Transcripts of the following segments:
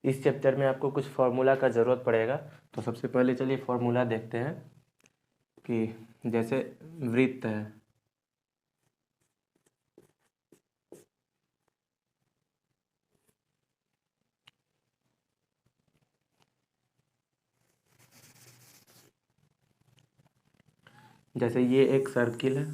इस चैप्टर में आपको कुछ फार्मूला का ज़रूरत पड़ेगा। तो सबसे पहले चलिए फार्मूला देखते हैं कि जैसे वृत्त है, जैसे ये एक सर्किल है,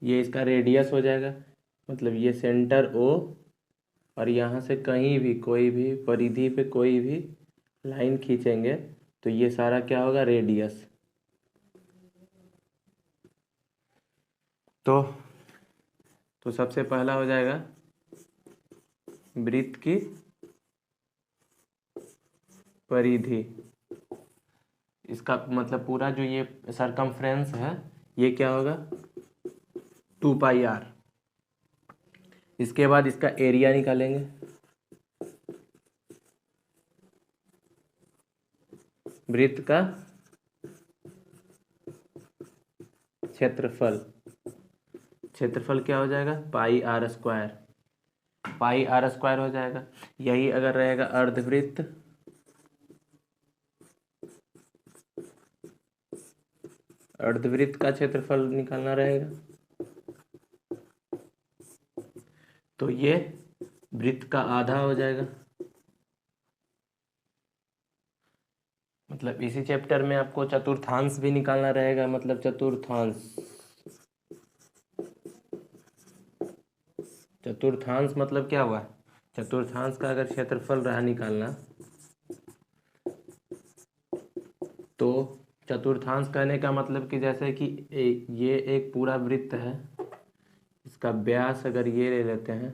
ये इसका रेडियस हो जाएगा, मतलब ये सेंटर ओ, और यहाँ से कहीं भी कोई भी परिधि पे कोई भी लाइन खींचेंगे तो ये सारा क्या होगा, रेडियस। तो सबसे पहला हो जाएगा वृत्त की परिधि, इसका मतलब पूरा जो ये सरकमफ्रेंस है ये क्या होगा, 2πr। इसके बाद इसका एरिया निकालेंगे, वृत्त का क्षेत्रफल, क्षेत्रफल क्या हो जाएगा, πr², πr² हो जाएगा। यही अगर रहेगा अर्धवृत्त, अर्धवृत्त का क्षेत्रफल निकालना रहेगा, तो ये वृत्त का आधा हो जाएगा। मतलब इसी चैप्टर में आपको चतुर्थांश भी निकालना रहेगा, मतलब चतुर्थांश, चतुर्थांश मतलब क्या हुआ, चतुर्थांश का अगर क्षेत्रफल रहा निकालना, तो चतुर्थांश कहने का मतलब कि जैसे कि ये एक पूरा वृत्त है, इसका व्यास अगर ये ले लेते हैं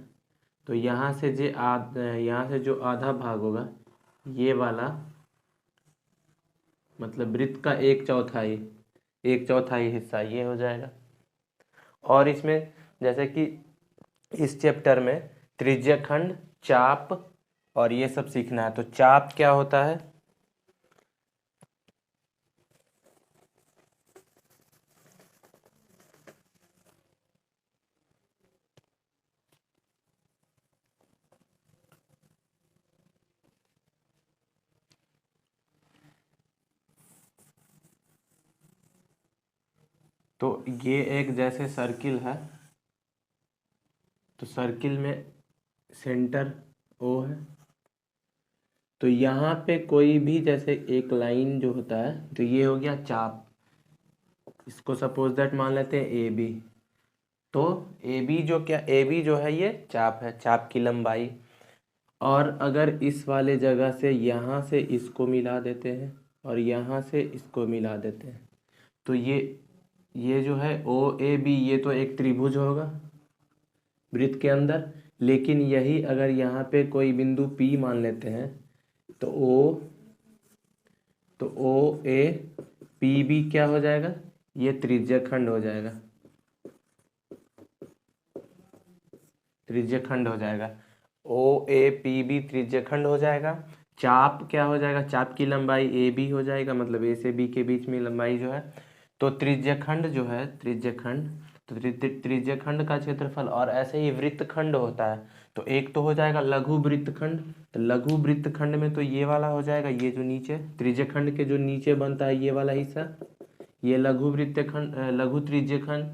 तो यहाँ से यहाँ से जो आधा भाग होगा ये वाला, मतलब वृत्त का एक चौथाई हिस्सा ये हो जाएगा। और इसमें जैसे कि इस चैप्टर में त्रिज्यखंड, चाप और ये सब सीखना है। तो चाप क्या होता है, तो ये एक जैसे सर्किल है, तो सर्किल में सेंटर ओ है, तो यहाँ पे कोई भी जैसे एक लाइन जो होता है तो ये हो गया चाप, इसको सपोज दैट मान लेते हैं ए बी। तो ए बी जो है ये चाप है, चाप की लंबाई। और अगर इस वाले जगह से यहाँ से इसको मिला देते हैं और यहाँ से इसको मिला देते हैं तो ये जो है ओ ए बी, ये तो एक त्रिभुज होगा वृत्त के अंदर। लेकिन यही अगर यहाँ पे कोई बिंदु P मान लेते हैं तो ओ ए पी बी क्या हो जाएगा, ये त्रिज्यखंड हो जाएगा, त्रिज्यखंड हो जाएगा, ओ ए पी बी त्रिज्यखंड हो जाएगा। चाप क्या हो जाएगा, चाप की लंबाई ए बी हो जाएगा, मतलब ए से बी के बीच में लंबाई जो है। तो त्रिज्यखंड जो है, त्रिज्यखंड, तो त्रिज्यखंड का क्षेत्रफल, और ऐसे ही वृत्तखंड होता है तो एक तो हो जाएगा लघु वृत्तखंड, तो लघु वृत्तखंड में तो ये वाला हो जाएगा, ये जो नीचे त्रिज्यखंड के जो नीचे बनता है ये वाला हिस्सा, ये लघु वृत्तखंड, लघु त्रिज्यखंड।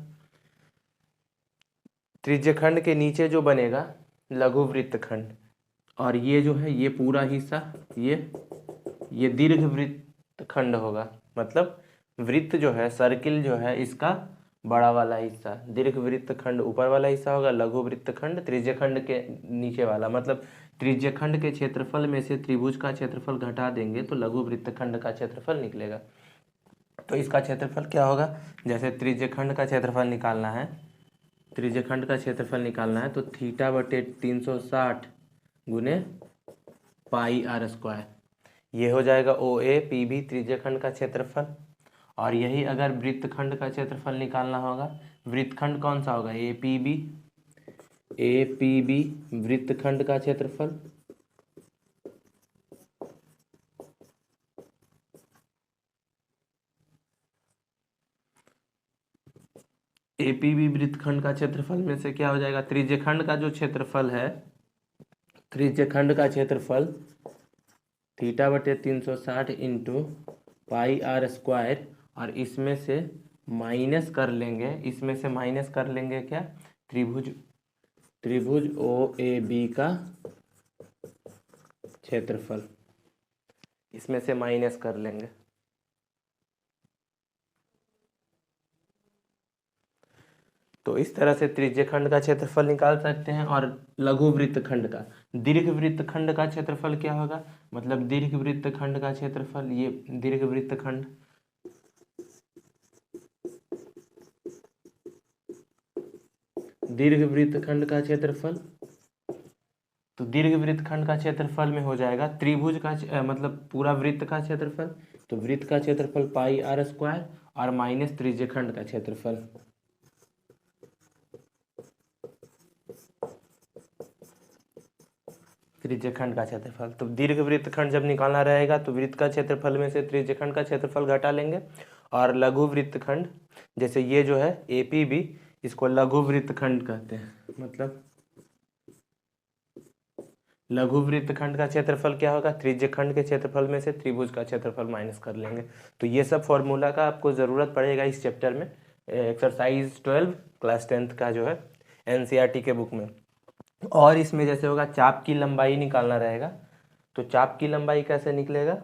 त्रिज्यखंड के नीचे जो बनेगा लघु वृत्तखंड, और ये जो है ये पूरा हिस्सा ये दीर्घ वृत्तखंड होगा। मतलब वृत्त जो है, सर्किल जो है, इसका बड़ा वाला हिस्सा दीर्घ वृत्तखंड ऊपर वाला हिस्सा होगा, लघु वृत्तखंड त्रिज्यखंड के नीचे वाला। मतलब त्रिज्यखंड के क्षेत्रफल में से त्रिभुज का क्षेत्रफल घटा देंगे तो लघु वृत्तखंड का क्षेत्रफल निकलेगा। तो इसका क्षेत्रफल क्या होगा, जैसे त्रिज्यखंड का क्षेत्रफल निकालना है, त्रिज्यखंड का क्षेत्रफल निकालना है तो θ/360 गुने πr², ये हो जाएगा ओ ए पी बी त्रिज्यखंड का क्षेत्रफल। और यही अगर वृत्तखंड का क्षेत्रफल निकालना होगा, वृत्तखंड कौन सा होगा, ए पी बी वृत्तखंड का क्षेत्रफल, एपीबी वृत्तखंड का क्षेत्रफल में से क्या हो जाएगा, त्रिज्यखंड का जो क्षेत्रफल है, त्रिज्यखंड का क्षेत्रफल θ/360 इंटू पाई आर स्क्वायर, और इसमें से माइनस कर लेंगे, इसमें से माइनस कर लेंगे क्या, त्रिभुज त्रिभुज ओ ए बी का क्षेत्रफल, इसमें से माइनस कर लेंगे। तो इस तरह से त्रिज्यखंड का क्षेत्रफल निकाल सकते हैं। और लघु वृत्तखंड का, दीर्घ वृत्तखंड का क्षेत्रफल क्या होगा, मतलब दीर्घ वृत्तखंड का क्षेत्रफल, ये दीर्घ वृत्तखंड, दीर्घ वृत्तखंड का क्षेत्रफल, तो दीर्घ वृत्तखंड का क्षेत्रफल में हो जाएगा त्रिभुज का मतलब पूरा वृत्त का क्षेत्रफल, तो वृत्त का क्षेत्रफल पाई आर स्क्वायर और माइनस त्रिज्यखंड का क्षेत्रफल। त्रिज्यखंड का क्षेत्रफल, तो दीर्घ वृत्तखंड जब निकालना रहेगा तो वृत्त का क्षेत्रफल में से त्रिज्यखंड का क्षेत्रफल घटा लेंगे। और लघु वृत्तखंड, जैसे ये जो है एपीबी, इसको लघु वृत्तखंड कहते हैं, मतलब लघु वृत्तखंड का क्षेत्रफल क्या होगा, त्रिज्यखंड के क्षेत्रफल में से त्रिभुज का क्षेत्रफल माइनस कर लेंगे। तो ये सब फॉर्मूला का आपको ज़रूरत पड़ेगा इस चैप्टर में, एक्सरसाइज 12 क्लास 10th का जो है एनसीईआरटी के बुक में। और इसमें जैसे होगा चाप की लंबाई निकालना रहेगा, तो चाप की लंबाई कैसे निकलेगा,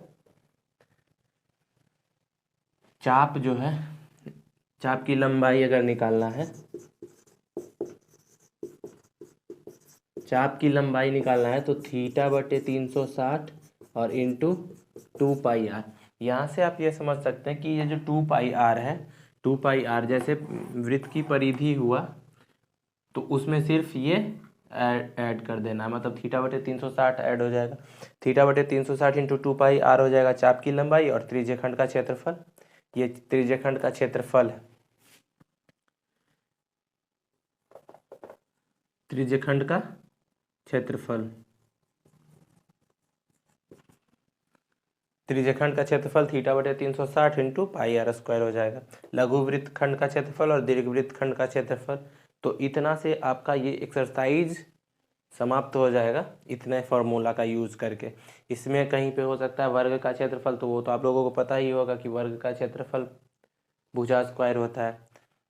चाप जो है, चाप की लंबाई अगर निकालना है, चाप की लंबाई निकालना है तो θ/360 और इंटू 2πr। यहाँ से आप ये समझ सकते हैं कि ये जो 2πr है, 2πr जैसे वृत्त की परिधि हुआ तो उसमें सिर्फ ये ऐड कर देना, मतलब θ/360 ऐड हो जाएगा, θ/360 इंटू 2πr हो जाएगा चाप की लंबाई और त्रिज्यखंड का क्षेत्रफल, ये त्रिज्यखंड का क्षेत्रफल है, त्रिज्यखंड का क्षेत्रफल, त्रिज्यखंड का क्षेत्रफल θ/360 इंटू पाई आर स्क्वायर हो जाएगा, लघु वृत्तखंड का क्षेत्रफल और दीर्घ वृत्तखंड का क्षेत्रफल। तो इतना से आपका ये एक्सरसाइज समाप्त हो जाएगा, इतने फॉर्मूला का यूज़ करके। इसमें कहीं पे हो सकता है वर्ग का क्षेत्रफल, तो वो तो आप लोगों को पता ही होगा कि वर्ग का क्षेत्रफल भुजा स्क्वायर होता है,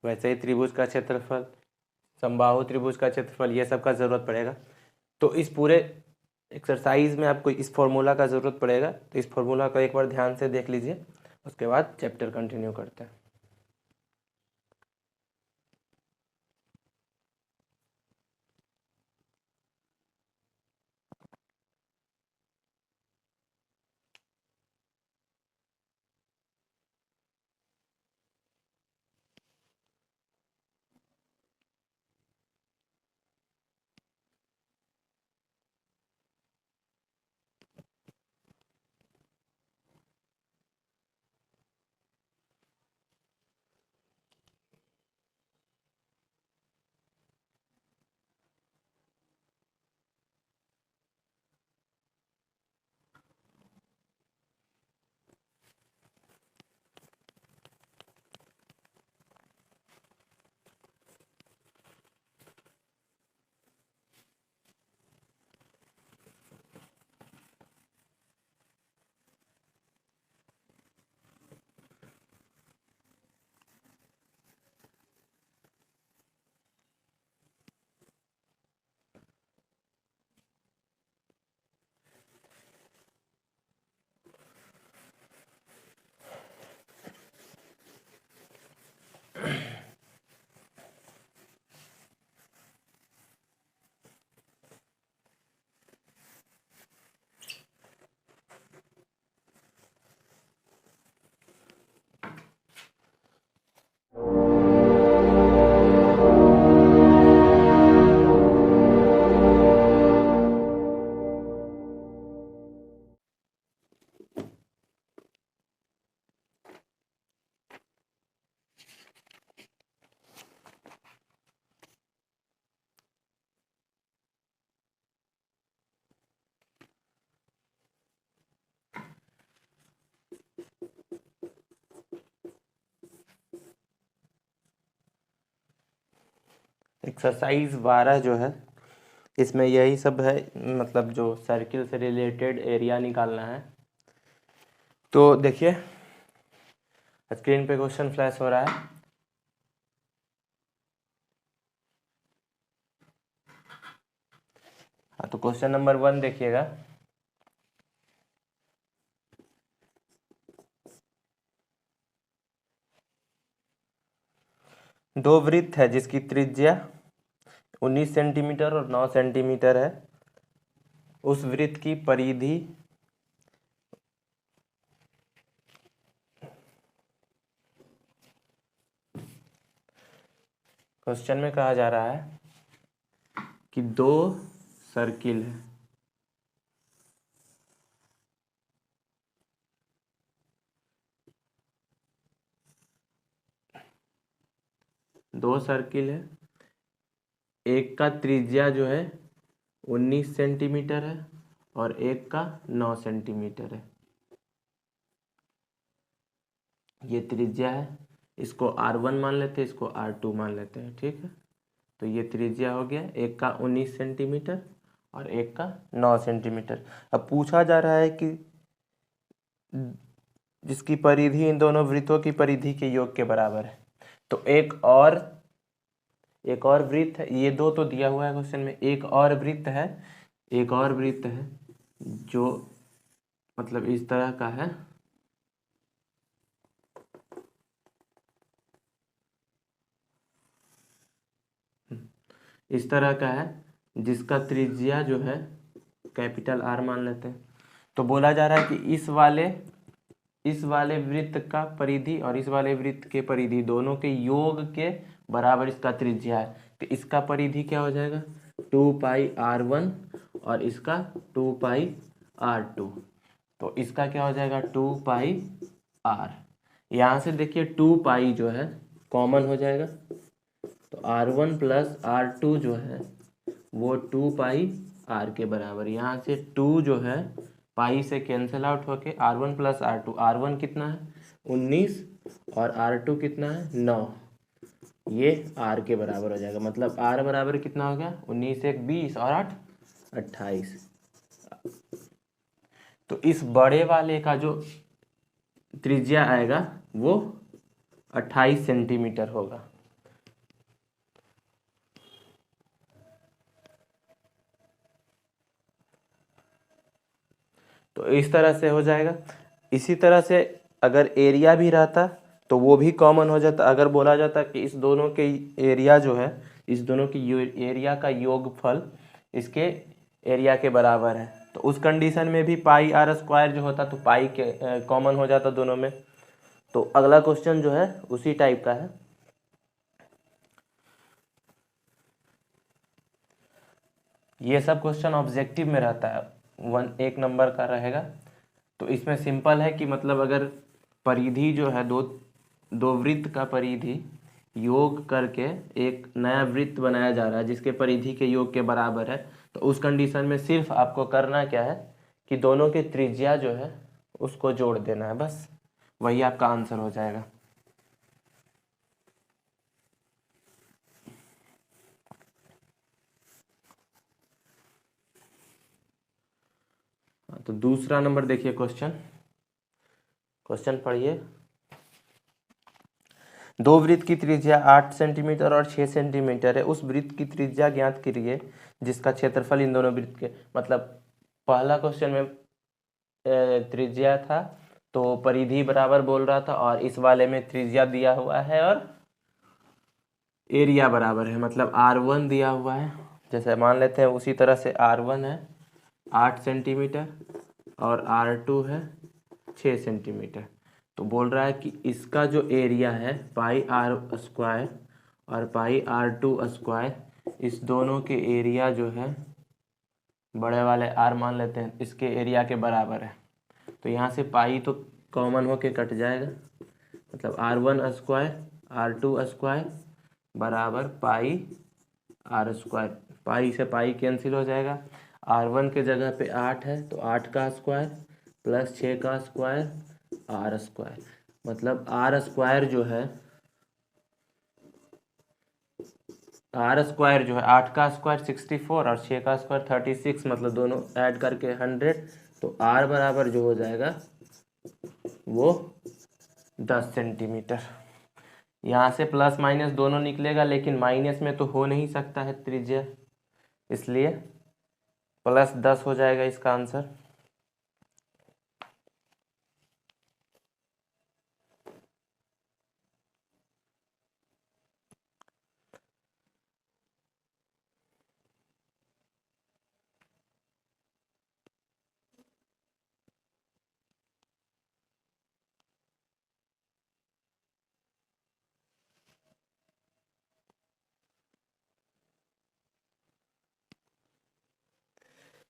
वैसे ही त्रिभुज का क्षेत्रफल, समबाहु त्रिभुज का क्षेत्रफल, ये सब का ज़रूरत पड़ेगा। तो इस पूरे एक्सरसाइज में आपको इस फॉर्मूला का ज़रूरत पड़ेगा, तो इस फॉर्मूला को एक बार ध्यान से देख लीजिए, उसके बाद चैप्टर कंटिन्यू करते हैं। एक्सरसाइज 12 जो है इसमें यही सब है, मतलब जो सर्किल से रिलेटेड एरिया निकालना है। तो देखिए स्क्रीन पे क्वेश्चन फ्लैश हो रहा है। हाँ, तो क्वेश्चन नंबर 1 देखिएगा। दो वृत्त है जिसकी त्रिज्या 19 सेंटीमीटर और 9 सेंटीमीटर है। उस वृत्त की परिधि क्वेश्चन में कहा जा रहा है कि दो सर्किल है, दो सर्किल है, एक का त्रिज्या जो है 19 सेंटीमीटर है और एक का 9 सेंटीमीटर है। ये त्रिज्या है, इसको R1 मान लेते हैं, इसको R2 मान लेते हैं, ठीक है। तो ये त्रिज्या हो गया, एक का 19 सेंटीमीटर और एक का 9 सेंटीमीटर। अब पूछा जा रहा है कि जिसकी परिधि इन दोनों वृत्तों की परिधि के योग के बराबर है। तो एक और वृत्त है, ये दो तो दिया हुआ है क्वेश्चन में, एक और वृत्त है जो मतलब इस तरह का है, इस तरह का है, जिसका त्रिज्या जो है कैपिटल R मान लेते हैं। तो बोला जा रहा है कि इस वाले वृत्त का परिधि और इस वाले वृत्त के परिधि दोनों के योग के बराबर इसका त्रिज्या है। तो इसका परिधि क्या हो जाएगा, 2 पाई R1 और इसका 2 पाई R2। तो इसका क्या हो जाएगा, 2 पाई R। यहाँ से देखिए 2 पाई जो है कॉमन हो जाएगा, तो R1 प्लस R2 जो है वो 2 पाई R के बराबर। यहाँ से 2 जो है पाई से कैंसिल आउट होके R1 प्लस R2, R1 कितना है 19 और R2 कितना है 9, ये R के बराबर हो जाएगा। मतलब R बराबर कितना हो गया, 19 एक 20 और 8 28। तो इस बड़े वाले का जो त्रिज्या आएगा वो 28 सेंटीमीटर होगा। तो इस तरह से हो जाएगा। इसी तरह से अगर एरिया भी रहता तो वो भी कॉमन हो जाता। अगर बोला जाता कि इस दोनों के एरिया जो है, इस दोनों की एरिया का योगफल इसके एरिया के बराबर है, तो उस कंडीशन में भी पाई R स्क्वायर जो होता तो पाई के कॉमन हो जाता दोनों में। तो अगला क्वेश्चन जो है उसी टाइप का है। ये सब क्वेश्चन ऑब्जेक्टिव में रहता है, 1 नंबर का रहेगा। तो इसमें सिंपल है कि मतलब अगर परिधि जो है दो वृत्त का परिधि योग करके एक नया वृत्त बनाया जा रहा है जिसके परिधि के योग के बराबर है, तो उस कंडीशन में सिर्फ आपको करना क्या है कि दोनों की त्रिज्या जो है उसको जोड़ देना है, बस वही आपका आंसर हो जाएगा। तो दूसरा नंबर देखिए, क्वेश्चन पढ़िए। दो वृत्त की त्रिज्या 8 सेंटीमीटर और 6 सेंटीमीटर है। उस वृत्त की त्रिज्या ज्ञात कीजिए जिसका क्षेत्रफल इन दोनों वृत्त के, मतलब पहला क्वेश्चन में त्रिज्या था तो परिधि बराबर बोल रहा था, और इस वाले में त्रिज्या दिया हुआ है और एरिया बराबर है, मतलब R1 दिया हुआ है। जैसे मान लेते हैं उसी तरह से R1 है 8 सेंटीमीटर और R2 है 6 सेंटीमीटर। तो बोल रहा है कि इसका जो एरिया है पाई R स्क्वायर और पाई R2 स्क्वायर, इस दोनों के एरिया जो है बड़े वाले R मान लेते हैं, इसके एरिया के बराबर है। तो यहाँ से पाई तो कॉमन होके कट जाएगा, मतलब R1 स्क्वायर R2 स्क्वायर बराबर पाई R स्क्वायर। पाई से पाई कैंसिल हो जाएगा, R1 के जगह पे 8 है तो 8 का स्क्वायर प्लस 6 का स्क्वायर R स्क्वायर। मतलब R स्क्वायर जो है आर स्क्वायर जो है 8 का स्क्वायर 64 और 6 का स्क्वायर 36, मतलब दोनों ऐड करके 100। तो आर बराबर जो हो जाएगा वो 10 सेंटीमीटर। यहाँ से प्लस माइनस दोनों निकलेगा, लेकिन माइनस में तो हो नहीं सकता है त्रिज्या, इसलिए +10 हो जाएगा इसका आंसर।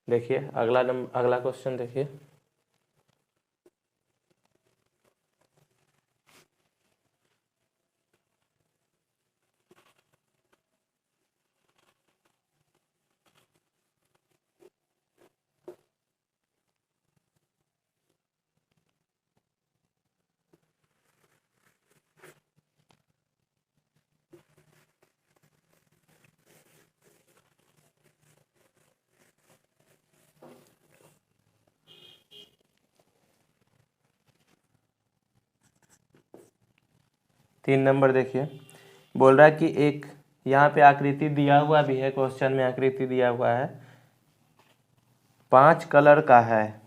देखिए अगला क्वेश्चन देखिए। तीन नंबर देखिए, बोल रहा है कि एक यहाँ पे आकृति दिया हुआ भी है, क्वेश्चन में आकृति दिया हुआ है 5 कलर का है,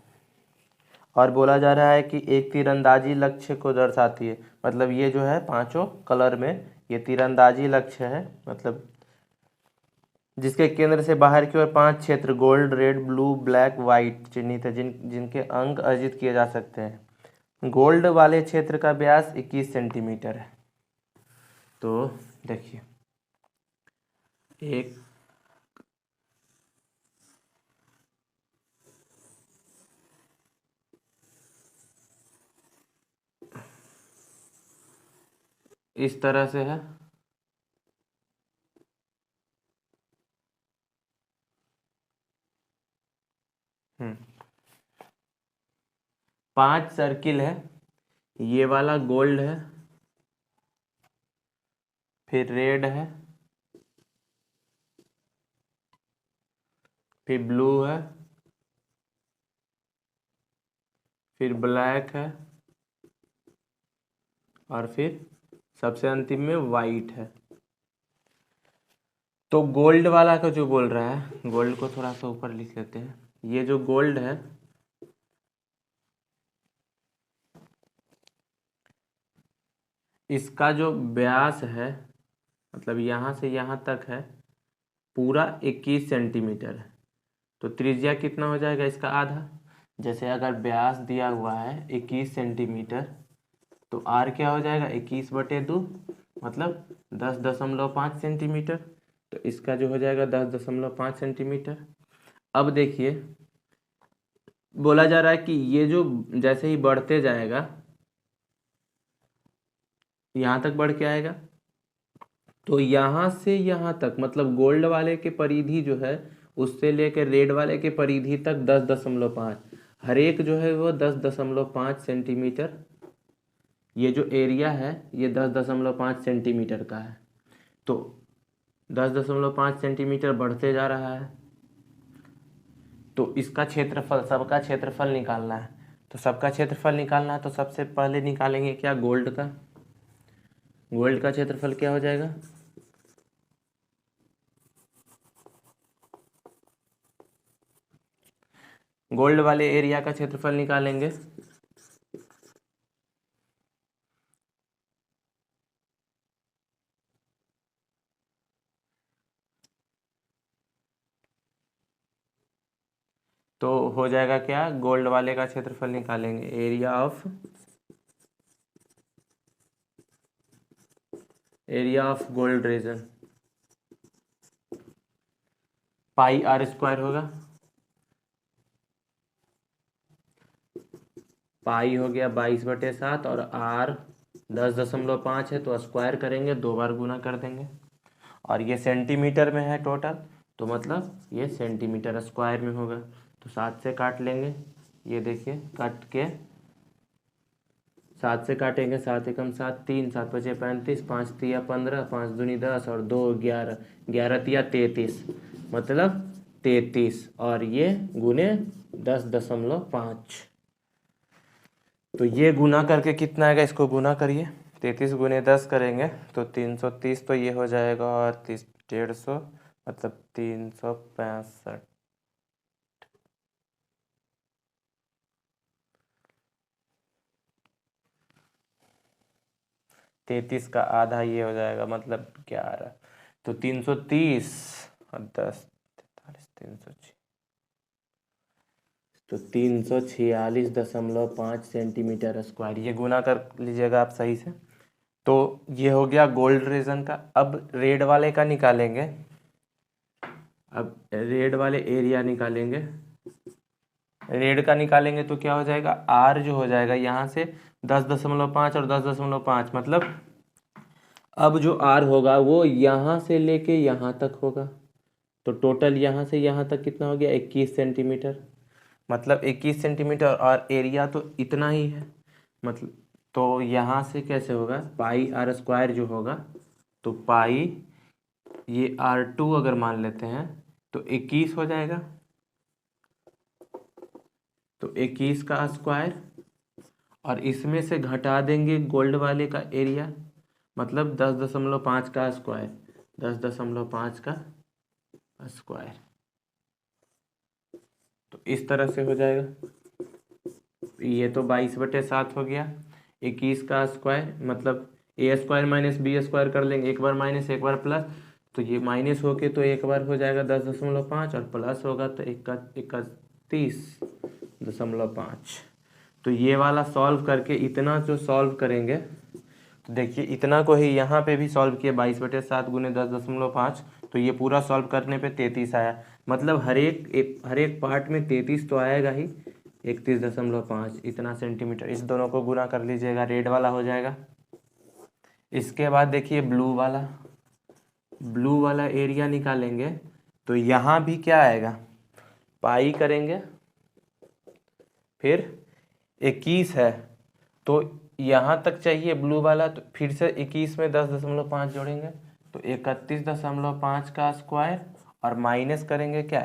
और बोला जा रहा है कि एक तीरंदाजी लक्ष्य को दर्शाती है। मतलब ये जो है पांचों कलर में ये तीरंदाजी लक्ष्य है, मतलब जिसके केंद्र से बाहर की ओर 5 क्षेत्र gold, red, blue, black, white चिन्हित है, जिनके अंक अर्जित किए जा सकते हैं। गोल्ड वाले क्षेत्र का व्यास 21 सेंटीमीटर है। तो देखिए एक इस तरह से है, हम्म 5 सर्किल है, ये वाला गोल्ड है, फिर रेड है, फिर ब्लू है, फिर ब्लैक है, और फिर सबसे अंतिम में वाइट है। तो गोल्ड वाला का जो बोल रहा है, गोल्ड को थोड़ा सा ऊपर लिख लेते हैं। ये जो गोल्ड है इसका जो व्यास है, मतलब यहाँ से यहाँ तक है, पूरा 21 सेंटीमीटर है। तो त्रिज्या कितना हो जाएगा इसका आधा। जैसे अगर व्यास दिया हुआ है 21 सेंटीमीटर, तो आर क्या हो जाएगा 21/2, मतलब 10.5 सेंटीमीटर। तो इसका जो हो जाएगा 10.5 सेंटीमीटर। अब देखिए बोला जा रहा है कि ये जो जैसे ही बढ़ते जाएगा यहाँ तक बढ़ के आएगा, तो यहाँ से यहाँ तक, मतलब गोल्ड वाले के परिधि जो है उससे लेकर रेड वाले के परिधि तक 10.5, हर एक जो है वो 10.5 सेंटीमीटर। ये जो एरिया है ये 10.5 सेंटीमीटर का है। तो 10.5 सेंटीमीटर बढ़ते जा रहा है, तो इसका क्षेत्रफल, सबका क्षेत्रफल निकालना है। तो सबका क्षेत्रफल निकालना है तो सबसे पहले निकालेंगे क्या, गोल्ड का। गोल्ड का क्षेत्रफल क्या हो जाएगा, गोल्ड वाले एरिया का क्षेत्रफल निकालेंगे। तो हो जाएगा क्या, गोल्ड वाले का क्षेत्रफल निकालेंगे, area of gold reason πr² होगा। पाई हो गया 22/7, और आर 10.5 है, तो स्क्वायर करेंगे, 2 बार गुना कर देंगे, और ये सेंटीमीटर में है टोटल, तो मतलब ये सेंटीमीटर स्क्वायर में होगा। तो 7 से काट लेंगे, ये देखिए कट के 7 से काटेंगे, 7 एकम 7, 3, 7 पचे 35, 5 तिया 15, 5 दूनी 10 और 2 11, 11 तिया 33, मतलब 33, और ये गुने 10.5। तो ये गुना करके कितना आएगा, इसको गुना करिए, 33 गुने 10 करेंगे तो 330, तो ये हो जाएगा, और 30 150, मतलब 365। 33 का आधा ये हो जाएगा, मतलब 11, तो 330 और 10 43 306, तो 346.5 सेंटीमीटर स्क्वायर, ये गुना कर लीजिएगा आप सही से। तो ये हो गया गोल्ड रीजन का। अब रेड वाले का निकालेंगे, अब रेड वाले एरिया निकालेंगे। रेड का निकालेंगे तो क्या हो जाएगा, आर जो हो जाएगा यहाँ से 10.5 और 10.5, मतलब अब जो आर होगा वो यहाँ से लेके यहाँ तक होगा, तो टोटल यहाँ से यहाँ तक कितना हो गया, 21 सेंटीमीटर, मतलब 21 सेंटीमीटर, और एरिया तो इतना ही है, मतलब तो यहाँ से कैसे होगा, पाई आर स्क्वायर जो होगा, तो पाई ये R2 अगर मान लेते हैं तो 21 हो जाएगा, तो 21 का स्क्वायर, और इसमें से घटा देंगे गोल्ड वाले का एरिया, मतलब 10.5 का स्क्वायर, 10.5 का स्क्वायर, तो इस तरह से हो जाएगा। ये तो 22/7 हो गया, 21 का स्क्वायर, मतलब ए स्क्वायर माइनस बी स्क्वायर कर लेंगे, एक बार माइनस एक बार प्लस, तो ये माइनस होके तो एक बार हो जाएगा 10.5, और प्लस होगा तो 31.5। तो ये वाला सॉल्व करके इतना जो सॉल्व करेंगे, तो देखिए इतना को ही यहाँ पे भी सॉल्व किया, 22/7 गुने 10.5, तो ये पूरा सॉल्व करने पे 33 आया, मतलब हर एक पार्ट में 33 तो आएगा ही, 31.5 इतना सेंटीमीटर, इस दोनों को गुना कर लीजिएगा, रेड वाला हो जाएगा। इसके बाद देखिए ब्लू वाला एरिया निकालेंगे, तो यहाँ भी क्या आएगा, पाई करेंगे, फिर 21 है, तो यहाँ तक चाहिए ब्लू वाला, तो फिर से 21 में 10.5 जोड़ेंगे, तो 31.5 का स्क्वायर, और माइनस करेंगे क्या,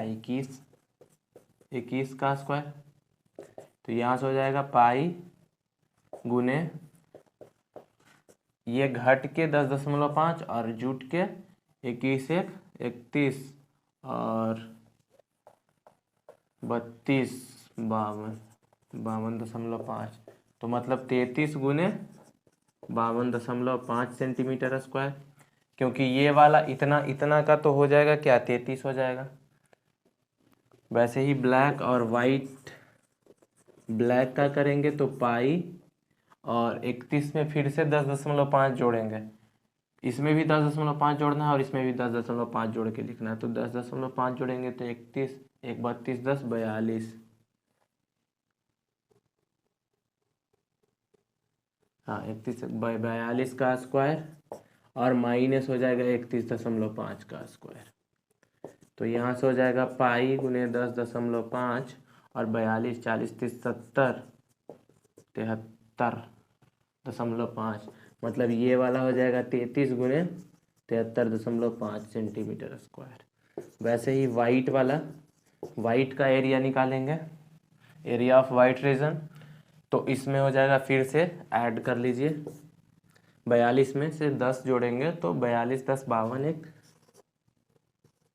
21 का स्क्वायर, तो यहाँ से हो जाएगा पाई गुने, ये घट के 10.5 और जुट के 21 1 31 और 32 52.5, तो मतलब 33 गुने 52.5 सेंटीमीटर स्क्वायर, क्योंकि ये वाला इतना इतना का तो हो जाएगा क्या, 33 हो जाएगा। वैसे ही ब्लैक और वाइट, ब्लैक का करेंगे तो पाई, और 31 में फिर से 10.5 जोड़ेंगे, इसमें भी 10.5 जोड़ना है और इसमें भी 10.5 जोड़ के लिखना है, तो 10.5 जोड़ेंगे तो 31 1 32 10 42, हाँ 42 का स्क्वायर, और माइनस हो जाएगा 31.5 का स्क्वायर, तो यहाँ से हो जाएगा पाई गुने 10.5 और 42 40 30 70 73.5, मतलब ये वाला हो जाएगा 33 गुने 73.5 सेंटीमीटर स्क्वायर। वैसे ही वाइट का एरिया निकालेंगे, एरिया ऑफ वाइट रीजन, तो इसमें हो जाएगा, फिर से ऐड कर लीजिए, 42 में से 10 जोड़ेंगे तो 42 10 52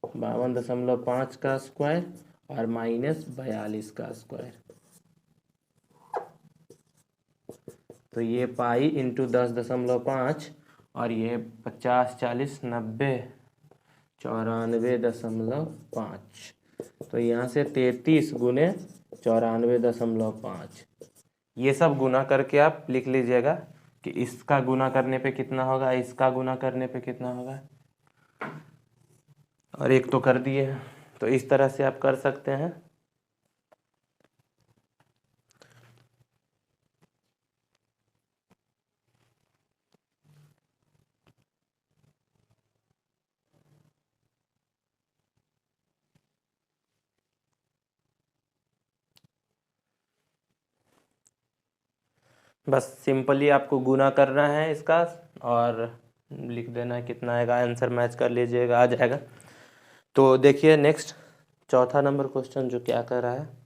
52.5 का स्क्वायर, और माइनस 42 का स्क्वायर, तो ये पाई इंटू 10.5, और ये 50 40 90 94.5, तो यहाँ से 33 गुने 94.5, ये सब गुना करके आप लिख लीजिएगा कि इसका गुना करने पे कितना होगा, इसका गुना करने पे कितना होगा, और एक तो कर दिए हैं, तो इस तरह से आप कर सकते हैं। बस सिंपली आपको गुना करना है इसका और लिख देना है कितना आएगा, आंसर मैच कर लीजिएगा, आ जाएगा। तो देखिए नेक्स्ट चौथा नंबर क्वेश्चन जो क्या कर रहा है।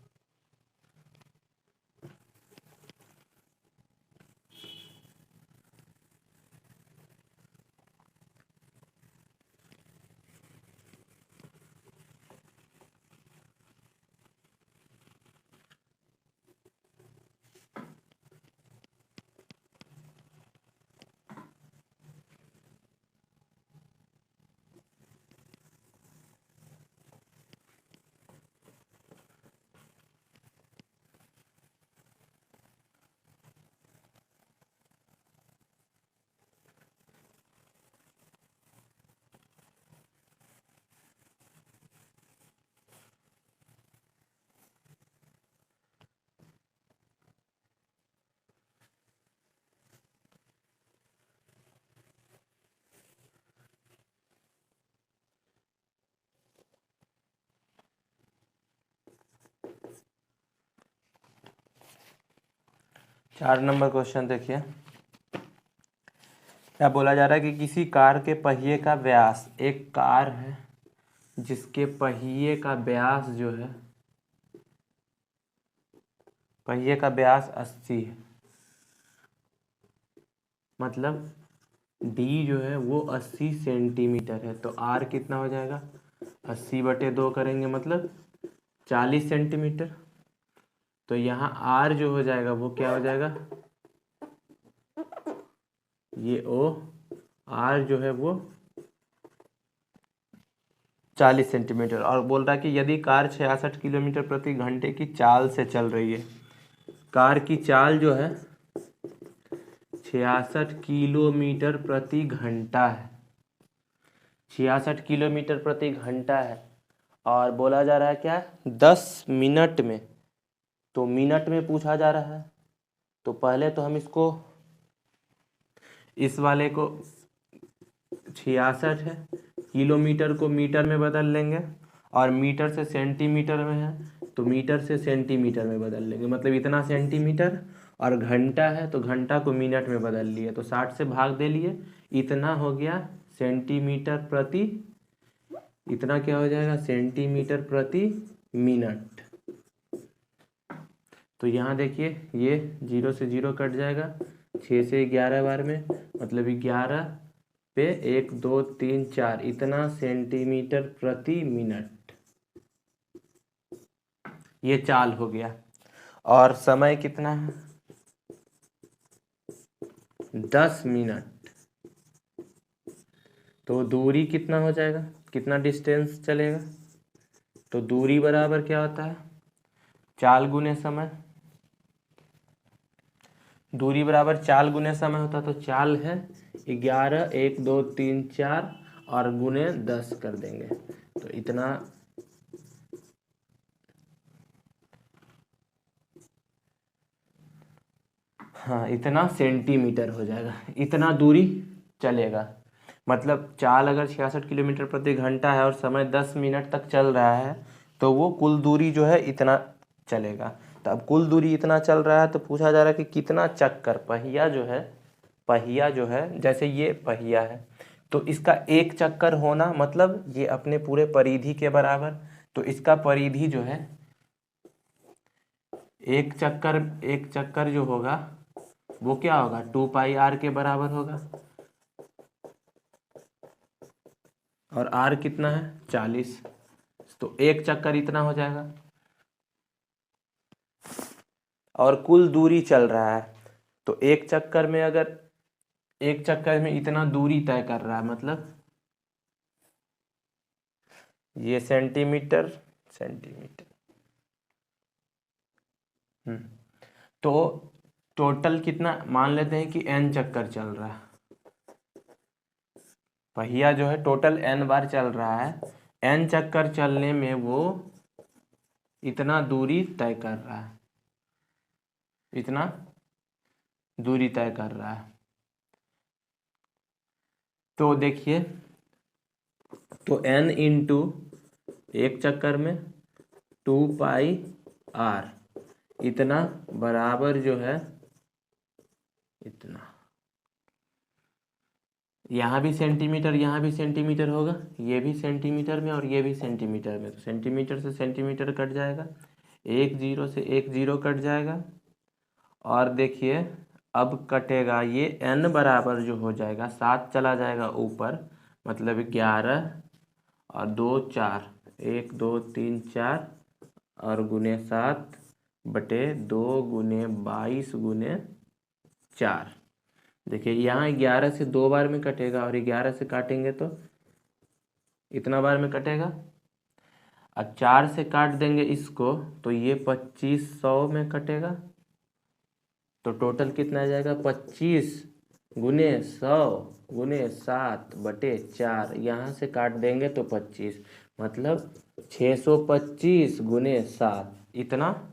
चार नंबर क्वेश्चन देखिए, क्या बोला जा रहा है कि किसी कार के पहिए का व्यास, एक कार है जिसके पहिए का व्यास जो है, पहिए का व्यास 80 है, मतलब डी जो है वो 80 सेंटीमीटर है, तो आर कितना हो जाएगा, 80/2 करेंगे मतलब 40 सेंटीमीटर। तो यहाँ आर जो हो जाएगा वो क्या हो जाएगा, ये ओ आर जो है वो 40 सेंटीमीटर। और बोल रहा है कि यदि कार 66 किलोमीटर प्रति घंटे की चाल से चल रही है, कार की चाल जो है 66 किलोमीटर प्रति घंटा है, 66 किलोमीटर प्रति घंटा है, और बोला जा रहा है क्या, 10 मिनट में। तो मिनट में पूछा जा रहा है, तो पहले तो हम इसको, इस वाले को 66 है, किलोमीटर को मीटर में बदल लेंगे, और मीटर से सेंटीमीटर में है तो मीटर से सेंटीमीटर में बदल लेंगे, मतलब इतना सेंटीमीटर। और घंटा है तो घंटा को मिनट में बदल लिए, तो 60 से भाग दे लिए, इतना हो गया सेंटीमीटर प्रति, इतना क्या हो जाएगा, सेंटीमीटर प्रति मिनट। तो यहाँ देखिए ये 0 से 0 कट जाएगा, 6 से 11 बार में, मतलब 11 पे 1 2 3 4, इतना सेंटीमीटर प्रति मिनट, ये चाल हो गया। और समय कितना है, 10 मिनट। तो दूरी कितना हो जाएगा, कितना डिस्टेंस चलेगा, तो दूरी बराबर क्या होता है, चाल गुने समय, दूरी बराबर चाल गुने समय होता है। तो चाल है 11 1 2 3 4 और गुने 10 कर देंगे, तो इतना, हाँ इतना सेंटीमीटर हो जाएगा, इतना दूरी चलेगा। मतलब चाल अगर 66 किलोमीटर प्रति घंटा है और समय 10 मिनट तक चल रहा है, तो वो कुल दूरी जो है इतना चलेगा। तो अब कुल दूरी इतना चल रहा है, तो पूछा जा रहा है कि कितना चक्कर, पहिया जो है, पहिया जो है, जैसे ये पहिया है तो इसका एक चक्कर होना मतलब ये अपने पूरे परिधि के बराबर। तो इसका परिधि जो है, एक चक्कर जो होगा वो क्या होगा, 2πr के बराबर होगा, और r कितना है 40, तो एक चक्कर इतना हो जाएगा। और कुल दूरी चल रहा है, तो एक चक्कर में, अगर एक चक्कर में इतना दूरी तय कर रहा है, मतलब ये सेंटीमीटर सेंटीमीटर, तो टोटल कितना मान लेते हैं कि n चक्कर चल रहा है, पहिया जो है टोटल n बार चल रहा है, n चक्कर चलने में वो इतना दूरी तय कर रहा है, इतना दूरी तय कर रहा है। तो देखिए, तो n इंटू एक चक्कर में 2πr, इतना बराबर जो है इतना। यहाँ भी सेंटीमीटर, यहाँ भी सेंटीमीटर होगा, ये भी सेंटीमीटर में और ये भी सेंटीमीटर में, तो सेंटीमीटर से सेंटीमीटर कट जाएगा, एक जीरो से एक जीरो कट जाएगा। और देखिए अब कटेगा ये n बराबर जो हो जाएगा 7 चला जाएगा ऊपर, मतलब 11 और 2 4, 1 2 3 4 और गुने 7 बटे 2 गुने 22 गुने 4। देखिए यहाँ 11 से 2 बार में कटेगा और 11 से काटेंगे तो इतना बार में कटेगा। अब 4 से काट देंगे इसको तो ये 2500 में कटेगा। तो टोटल कितना आ जाएगा 25 गुने 100 गुने 7 बटे 4। यहाँ से काट देंगे तो 25, मतलब 625 गुने 7, इतना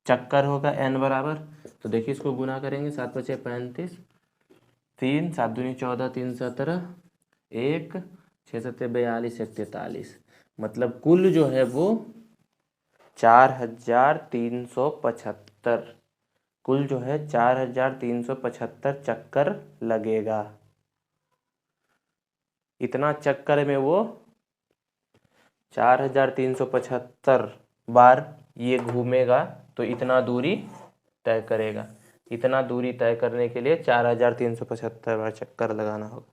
चक्कर होगा n बराबर। तो देखिए इसको गुना करेंगे, 7 बचे 35, 3 7 दूनी 14, 3 17, 1 6 7 42 1 43, मतलब कुल जो है वो 4375, कुल जो है 4375 चक्कर लगेगा। इतना चक्कर में वो 4375 बार ये घूमेगा तो इतना दूरी तय करेगा। इतना दूरी तय करने के लिए 4375 बार चक्कर लगाना होगा।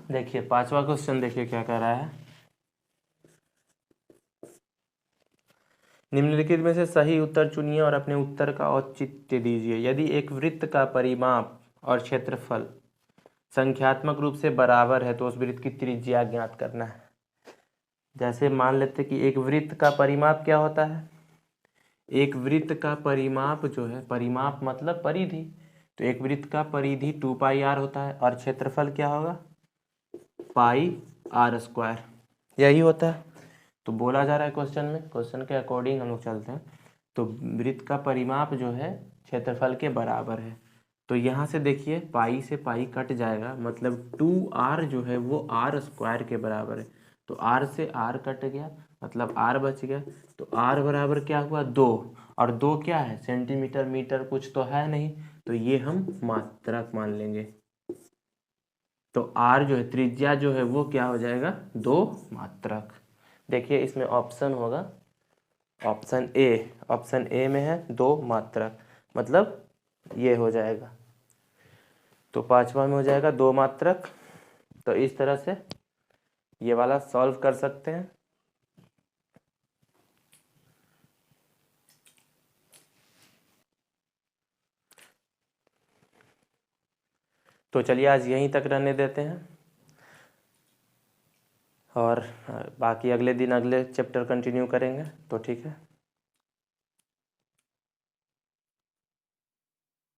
देखिए पांचवा क्वेश्चन, देखिए क्या कह रहा है। निम्नलिखित में से सही उत्तर चुनिए और अपने उत्तर का औचित्य दीजिए। यदि एक वृत्त का परिमाप और क्षेत्रफल संख्यात्मक रूप से बराबर है तो उस वृत्त की त्रिज्या ज्ञात करना है। जैसे मान लेते कि एक वृत्त का परिमाप क्या होता है, एक वृत्त का परिमाप जो है, परिमाप मतलब परिधि, तो एक वृत्त का परिधि 2πr होता है और क्षेत्रफल क्या होगा πr², यही होता है। तो बोला जा रहा है क्वेश्चन में, क्वेश्चन के अकॉर्डिंग हम लोग चलते हैं। तो वृत्त का परिमाप जो है क्षेत्रफल के बराबर है, तो यहाँ से देखिए पाई से पाई कट जाएगा, मतलब 2r जो है वो r² के बराबर है। तो r से r कट गया, मतलब r बच गया। तो r बराबर क्या हुआ 2, और 2 क्या है सेंटीमीटर मीटर कुछ तो है नहीं, तो ये हम मात्रक मान लेंगे। तो r जो है त्रिज्या जो है वो क्या हो जाएगा 2 मात्रक। देखिए इसमें ऑप्शन होगा, ऑप्शन ए में है 2 मात्रक, मतलब ये हो जाएगा। तो पांचवा में हो जाएगा 2 मात्रक। तो इस तरह से ये वाला सॉल्व कर सकते हैं। तो चलिए आज यहीं तक रहने देते हैं और बाकी अगले दिन अगले चैप्टर कंटिन्यू करेंगे। तो ठीक है।